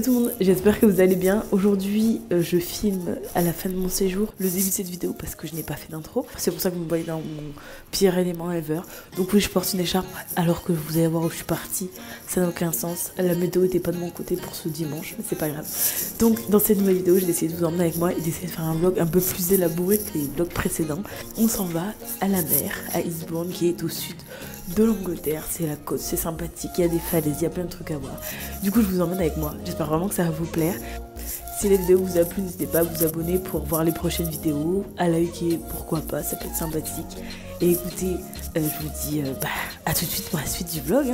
tout le monde, j'espère que vous allez bien. Aujourd'hui je filme à la fin de mon séjour le début de cette vidéo parce que je n'ai pas fait d'intro. C'est pour ça que vous me voyez dans mon pire élément ever. Donc oui, je porte une écharpe alors que vous allez voir où je suis partie. Ça n'a aucun sens, la météo n'était pas de mon côté pour ce dimanche, mais c'est pas grave. Donc dans cette nouvelle vidéo, j'ai décidé de vous emmener avec moi et d'essayer de faire un vlog un peu plus élaboré que les vlogs précédents. On s'en va à la mer, à Eastbourne, qui est au sud de l'Angleterre. C'est la côte, c'est sympathique, il y a des falaises, il y a plein de trucs à voir. Du coup je vous emmène avec moi, j'espère vraiment que ça va vous plaire. Si la vidéo vous a plu, n'hésitez pas à vous abonner pour voir les prochaines vidéos, à liker, pourquoi pas, ça peut être sympathique. Et écoutez, je vous dis à tout de suite pour la suite du vlog.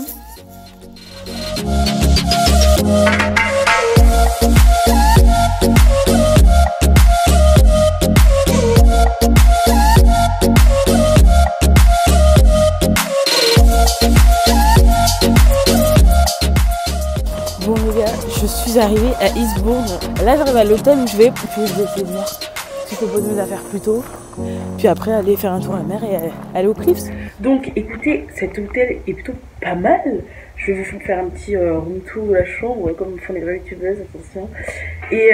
Bon les gars, je suis arrivée à Eastbourne. Là j'arrive à l'hôtel où je vais, puis je vais essayer de voir si je peux poser mes affaires plus tôt. Puis après aller faire un tour à la mer et aller aux Cliffs. Donc écoutez, cet hôtel est plutôt pas mal. Je vais vous faire un petit room tour de la chambre, comme font les vraies youtubeuses, attention. Et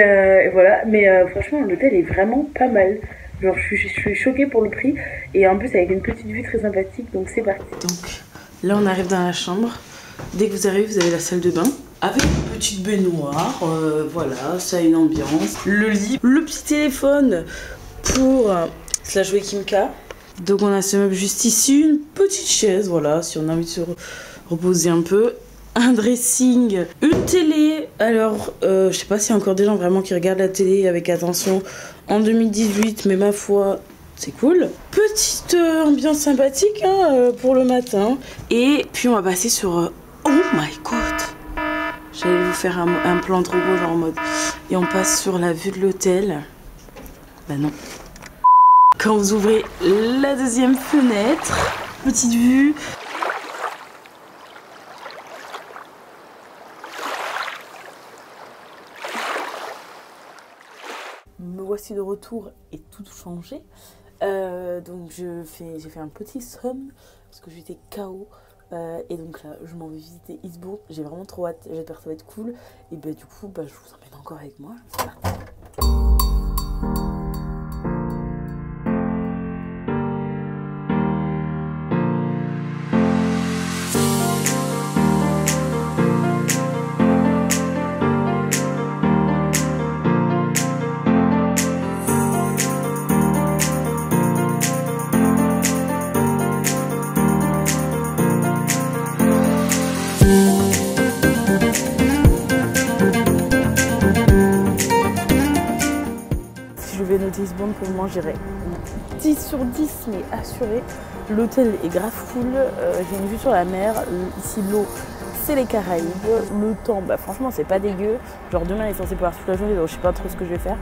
voilà, mais franchement l'hôtel est vraiment pas mal. Genre je suis choquée pour le prix. Et en plus avec une petite vue très sympathique, donc c'est parti. Donc là on arrive dans la chambre. Dès que vous arrivez, vous avez la salle de bain avec une petite baignoire, voilà, ça a une ambiance. Le lit, le petit téléphone pour la jouer Kimka. Donc on a ce meuble juste ici, une petite chaise, voilà, si on a envie de se reposer un peu. Un dressing, une télé. Alors, je sais pas s'il y a encore des gens vraiment qui regardent la télé avec attention en 2018, mais ma foi, c'est cool. Petite ambiance sympathique hein, pour le matin. Et puis on va passer sur... oh my god! J'allais vous faire un plan trop beau genre en mode... Et on passe sur la vue de l'hôtel. Bah non. Quand vous ouvrez la deuxième fenêtre, petite vue. Me voici de retour et tout changé. Donc j'ai fait un petit somme parce que j'étais KO. Et donc là, je m'en vais visiter Eastbourne. J'ai vraiment trop hâte. J'espère que ça va être cool. Et bah, du coup, je vous emmène encore avec moi. C'est parti. Eastbourne, pour moi j'irai 10 sur 10 mais assuré. L'hôtel est grave cool, j'ai une vue sur la mer, ici l'eau c'est les Caraïbes, le temps franchement c'est pas dégueu, genre demain il est censé pouvoir toute la journée donc je sais pas trop ce que je vais faire,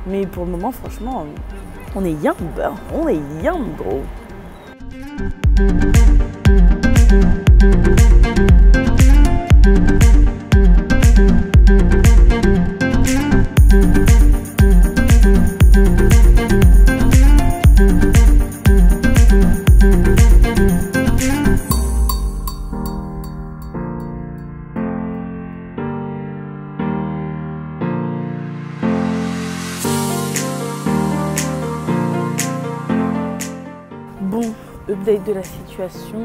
mais pour le moment franchement on est young, gros. Bon, update de la situation,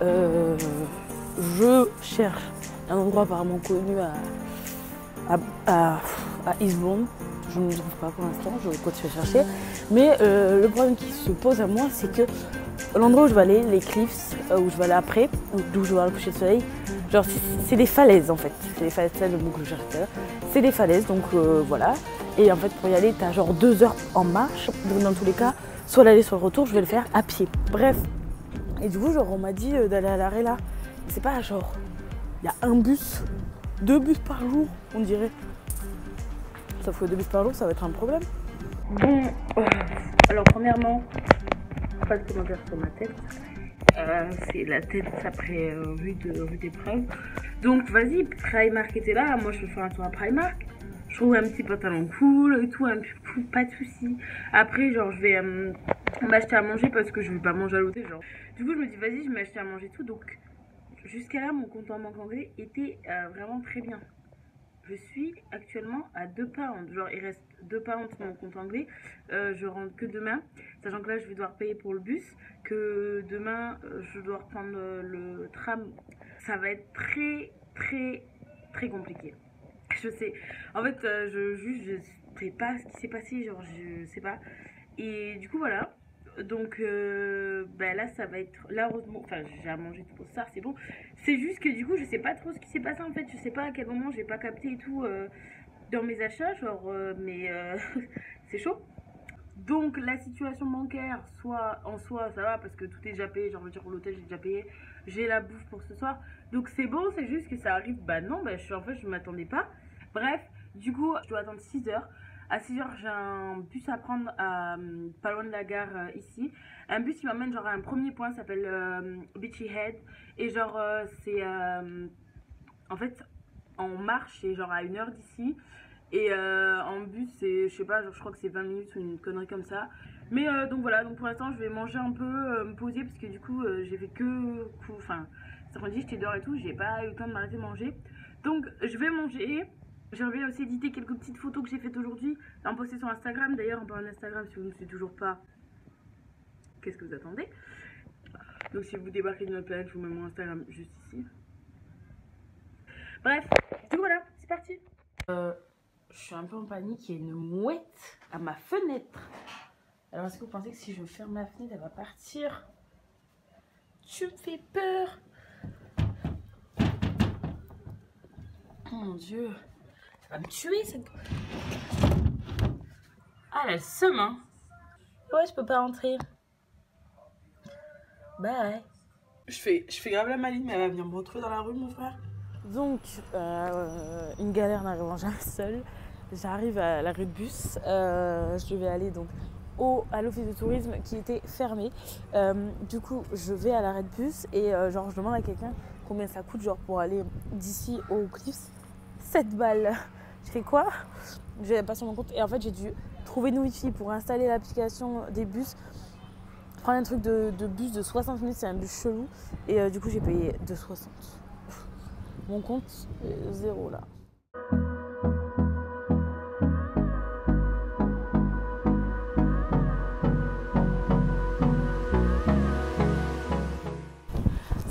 je cherche un endroit apparemment connu à Eastbourne. Je ne le trouve pas pour l'instant, je continue à chercher. Mais le problème qui se pose à moi, c'est que l'endroit où je vais aller, les Cliffs, où je vais aller après, d'où je vais aller coucher le soleil, genre c'est des falaises en fait. C'est des falaises, c'est le mot que je cherche. C'est des falaises, donc voilà. Et en fait pour y aller, t'as genre 2 heures en marche, donc dans tous les cas, soit l'aller soit le retour, je vais le faire à pied. Bref. Et du coup, genre, on m'a dit d'aller à l'arrêt là. C'est pas genre, il y a un bus, 2 bus par jour, on dirait. Sauf que 2 bus par jour, ça va être un problème. Bon, alors premièrement, pas de commentaire sur ma tête. C'est la tête après rue des Preuves. Donc vas-y, Primark était là, moi je vais faire un tour à Primark. Je trouve un petit pantalon cool et tout, un peu cool, pas de soucis. Après, genre, je vais m'acheter à manger parce que je vais pas manger à l'hôtel, genre. Du coup, je me dis, vas-y, je vais m'acheter à manger et tout. Donc, jusqu'à là, mon compte en banque anglais était vraiment très bien. Je suis actuellement à 2 pounds, genre il reste 2 pounds sur mon compte anglais, je rentre que demain, sachant que là je vais devoir payer pour le bus, que demain je dois reprendre le tram, ça va être très compliqué. Je sais, en fait je sais pas ce qui s'est passé, genre je sais pas, et du coup voilà. Donc là ça va être là heureusement, enfin j'ai à manger tout pour ça, c'est bon, c'est juste que du coup je sais pas trop ce qui s'est passé en fait, je sais pas à quel moment j'ai pas capté et tout dans mes achats, genre mais c'est chaud. Donc la situation bancaire soit en soi ça va parce que tout est déjà payé, genre je veux dire l'hôtel j'ai déjà payé, j'ai la bouffe pour ce soir, donc c'est bon, c'est juste que ça arrive, bah non, bah je m'attendais pas. Bref, du coup je dois attendre 6 heures. À 6 heures, j'ai un bus à prendre à, pas loin de la gare ici. Un bus qui m'amène genre à un premier point, ça s'appelle Beachy Head. Et genre, c'est en fait en marche, c'est genre à 1 heure d'ici. Et en bus, c'est, je sais pas, genre, je crois que c'est 20 minutes ou une connerie comme ça. Mais donc voilà, donc pour l'instant, je vais manger un peu, me poser, parce que du coup, j'ai fait que. Enfin, cet après-midi, j'étais dehors et tout, j'ai pas eu le temps de m'arrêter de manger. Donc, je vais manger. J'aimerais aussi éditer quelques petites photos que j'ai faites aujourd'hui, en poster sur Instagram. D'ailleurs, en parlant d'Instagram, si vous ne me suivez toujours pas, qu'est-ce que vous attendez? Donc si vous débarquez de notre planète, je vous mets mon Instagram juste ici. Bref, du coup voilà, c'est parti. Je suis un peu en panique, il y a une mouette à ma fenêtre. Alors est-ce que vous pensez que si je ferme la fenêtre, elle va partir? Tu me fais peur. Oh mon dieu. Elle va me tuer cette... Ah, elle a le seum, hein. Ouais, je peux pas rentrer. Bye. Je fais grave la maline, mais elle va venir me retrouver dans la rue, mon frère. Donc, une galère n'arrivant jamais seule. J'arrive à l'arrêt de bus. Je devais aller donc à l'office de tourisme qui était fermé. Du coup, je vais à l'arrêt de bus et genre je demande à quelqu'un combien ça coûte genre pour aller d'ici au Cliffs. 7 balles. Je fais quoi? Je n'avais pas sur mon compte et en fait j'ai dû trouver une wifi pour installer l'application des bus. Prendre un truc de bus de 60 minutes, c'est un bus chelou et du coup j'ai payé 2,60. Mon compte est 0 là.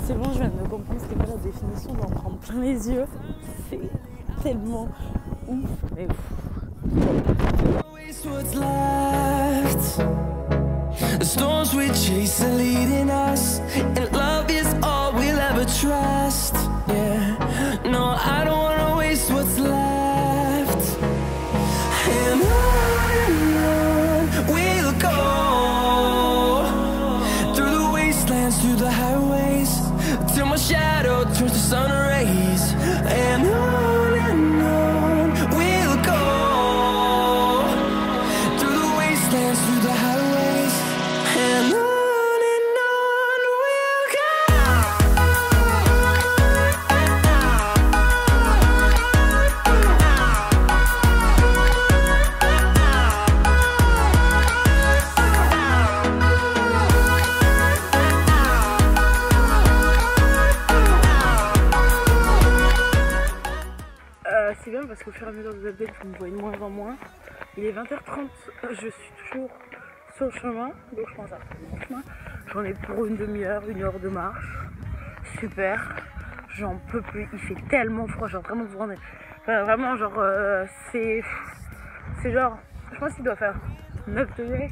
C'est bon, je viens de me comprendre c'était quoi la définition d'en prendre plein les yeux. C'est tellement ouf, mais The storms we chase are leading us, and love is all we'll ever trust. Yeah, no, I don't wanna waste what's left. And on we'll go, through the wastelands, through the highways, till my shadow turns to sun rays. And on we'll go, through the wastelands, through the highways, and on we'll go. C'est bien parce qu'au fur et à mesure des updates, vous me voyez de moins en moins. Il est 20h30, je suis toujours sur le chemin, donc je pense à mon chemin. J'en ai pour une demi-heure, 1 heure de marche. Super, j'en peux plus, il fait tellement froid, genre vraiment vous rendez. Enfin, vraiment genre c'est genre, je pense qu'il doit faire 9 degrés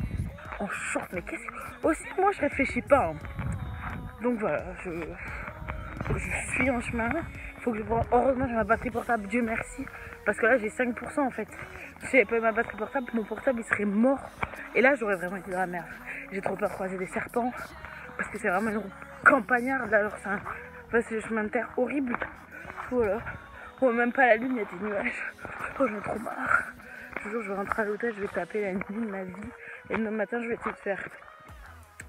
en short, mais qu'est-ce que... Aussi moi je réfléchis pas. Hein. Donc voilà, je suis en chemin. Faut que je prenne... Heureusement j'ai ma batterie portable, Dieu merci. Parce que là j'ai 5% en fait. Si j'avais pas eu ma batterie portable, mon portable il serait mort. Et là j'aurais vraiment été dans la merde. J'ai trop peur de croiser des serpents. Parce que c'est vraiment une route campagnarde. Alors c'est un chemin de terre horrible. Voilà. On voit même pas la lune, il y a des nuages. Oh j'en ai trop marre. Toujours je vais rentrer à l'hôtel, je vais taper la nuit de ma vie. Et demain matin je vais essayer de faire,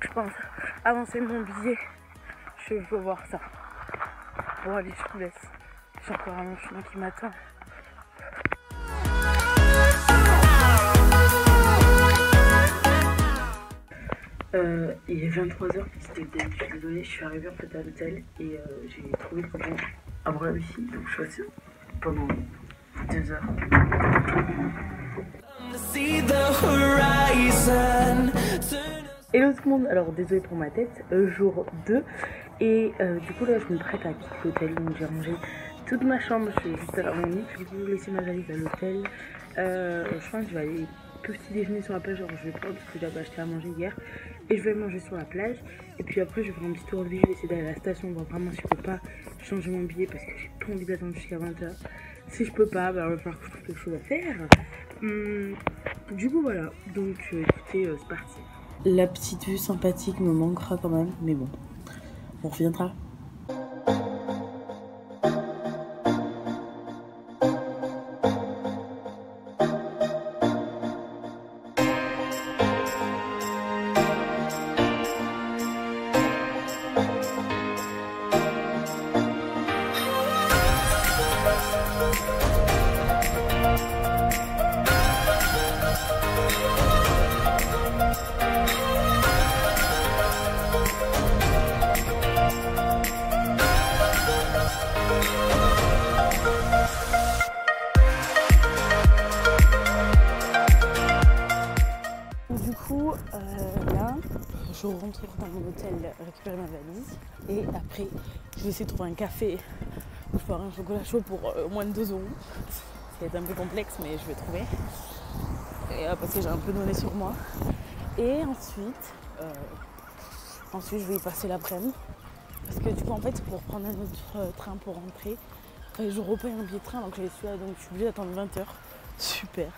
je pense, avancer mon billet. Je veux voir ça. Bon allez, je vous laisse. J'ai encore un long chemin qui m'attend. Il est 23h, c'était le début, je suis désolée, je suis arrivée en fait à l'hôtel et j'ai trouvé comment avoir la wifi, donc je suis restée pendant 2 heures. Hello tout le monde, alors désolé pour ma tête, jour 2 et du coup là je me prête à quitter l'hôtel, donc j'ai rangé toute ma chambre, je suis juste à la remise, je vais vous laisser ma valise à l'hôtel, je pense que je vais aller petit déjeuner sur la plage, genre je vais prendre parce que j'avais acheté à manger hier et je vais manger sur la plage et puis après je vais faire un petit tour de vie, je vais essayer d'aller à la station, bon vraiment si je peux pas changer mon billet parce que j'ai pas envie d'attendre jusqu'à 20h, si je peux pas, bah, il va falloir que je trouve quelque chose à faire. Du coup voilà, donc écoutez, c'est parti. La petite vue sympathique me manquera quand même, mais bon, on reviendra. Là, je rentre dans mon hôtel récupérer ma valise et après je vais essayer de trouver un café où je peux avoir un chocolat chaud pour moins de 2 €. Ça va être un peu complexe mais je vais trouver et, parce que j'ai un peu de monnaie sur moi. Et ensuite je vais y passer l'après-midi parce que du coup en fait pour prendre un autre train pour rentrer, je repaye un billet de train alors que j'avais celui-là, donc je suis obligée d'attendre 20 h. Super.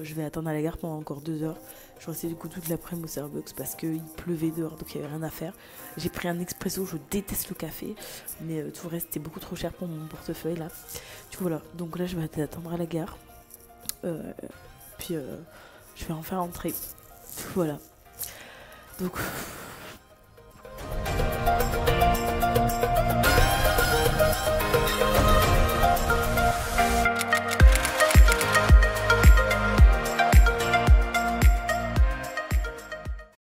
Je vais attendre à la gare pendant encore 2 heures. Je suis restée du coup toute l'après-midi au Starbucks parce qu'il pleuvait dehors, donc il n'y avait rien à faire. J'ai pris un expresso, je déteste le café, mais tout le reste c'était beaucoup trop cher pour mon portefeuille là. Du coup voilà, donc là je vais attendre à la gare. Puis je vais enfin rentrer. Voilà. Donc